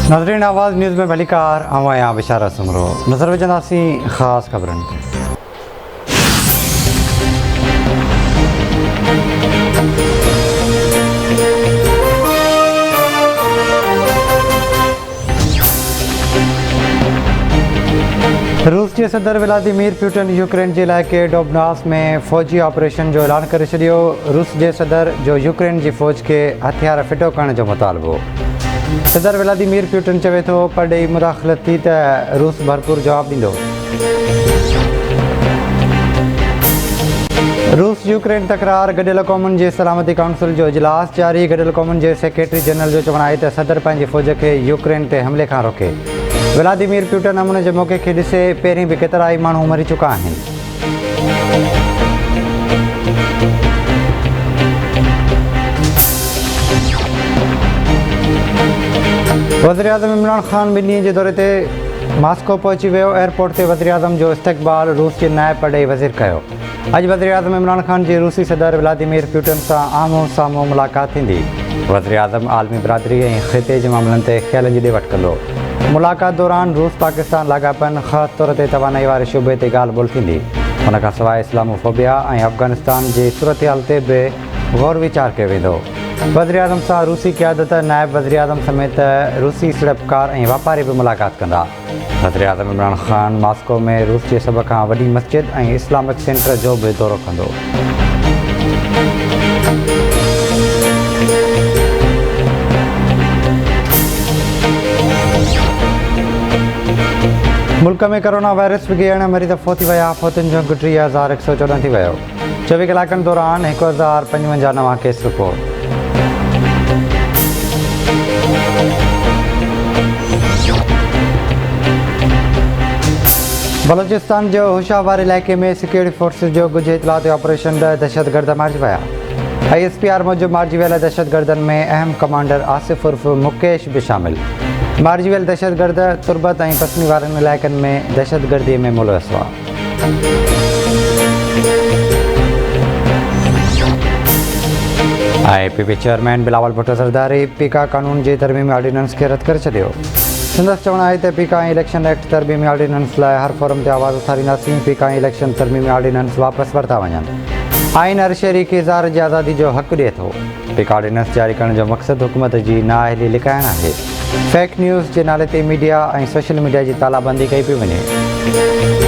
नाज़रीन आवाज़ न्यूज़ में भलीकार आवां बिशारा सुमरो नज़र विझंदासीं ख़ासि ख़बरनि ते। रूस के सदर व्लादिमीर पुतिन यूक्रेन के इलाइक़े डोबनास में फ़ौजी ऑपरेशन जो ऐलान करे छॾियो। रूस के सदर जो यूक्रेन की फ़ौज के हथियार फिटो करण जो मुतालबो। सदर व्लादिमीर पुतिन चवे थो परॾेही मुदाख़लत थी त रूस भरपूर जवाब ॾींदो। रूस यूक्रेन तकरार गॾियल क़ौमुनि जे सलामती काउंसिल जो इजलास जारी। गॾियल क़ौमुनि जे सेक्रेटरी जनरल जो चवणु आहे त सदर पंहिंजी फ़ौज खे यूक्रेन ते हमले खां रोके। व्लादिमीर पुतिन अमन जे मौक़े खे ॾिसे पहिरीं बि केतिरा ई माण्हू मरी चुका आहिनि। वज़ीर आज़म इमरान ख़ान ॿिनि ॾींहंनि जे दौरे ते मॉस्को पहुची वियो। एयरपोर्ट ते वज़ीर आज़म जो इस्तक़बाल रूस जे नायब परॾेही वज़ीर कयो। अॼु वज़ीर आज़म इमरान ख़ान जी रूसी सदर व्लादिमीर पुतिन सां आम्हूं साम्हूं मुलाक़ात थींदी। वज़ीर आज़म आलमी बिरादरी ऐं ख़िते जे मामलनि ते ख़्यालनि जी ॾे वठि कंदो। मुलाक़ात दौरान रूस पाकिस्तान लाॻापनि ख़ासि तौर ते तवानाई वारे शोबे ते ॻाल्हि ॿोल थींदी। हुन खां सवाइ इस्लामोफोबिया ऐं अफ़गानिस्तान जी सूरतहाल ते बि ग़ौर वीचार कयो वेंदो। वज़ीर आज़म सां रूसी क़यादत नायब वज़ीर आज़म समेत रूसी सीड़पकार ऐं वापारी बि मुलाक़ात कंदा। वज़ीर आज़म इमरान ख़ान मॉस्को में रूस जे सभ खां वॾी मस्जिद ऐं इस्लामिक सेंटर जो बि दौरो कंदो। मुल्क में कोरोना वायरस विगियण मरीज़ फ़ौत थी विया। फ़ौतुनि जो 30,114 थी वियो। 24 कलाकनि दौरान 1055 नवां केस रिपोर्ट। बलोचिस्तान जो होशावर इलाइक़े में सिक्योरिटी फोर्सिस जो गुझ इतला ते ऑपरेशन 10 दहशतगर्द मारिजी विया। ISPR मूजिबि मारिजी वियल दहशतगर्दनि में अहम कमांडर आसिफ उर्फ़ मुकेश बि शामिल। मारिजी वियल दहशतगर्द तुर्बत ऐं पसनी वारनि इलाइक़नि में दहशतगर्दीअ में मुलविस हुआ। IPP चेयरमैन बिलावल भुट्टो ज़रदारी पीका कानून जे तरमीमी ऑर्डिनेंस खे रद्द करे छॾियो। संदसि चवणु आहे त पीका ऐं इलेक्शन एक्ट तरमीमी ऑर्डिनेंस लाइ हर फोरम ते आवाज़ उथारींदासीं। पीका ऐं इलेक्शन तरमीमी ऑर्डिनेंस वापसि वरिता वञनि। आइन हर शहरी खे इज़हार जी आज़ादी जो हक़ ॾिए थो। पीका ऑर्डिनेंस जारी करण जो मक़सदु हुकूमत जी नाअहली लिकाइण आहे। फेक न्यूज़ जे नाले ते मीडिया ऐं सोशल मीडिया जी तालाबंदी कई पई वञे।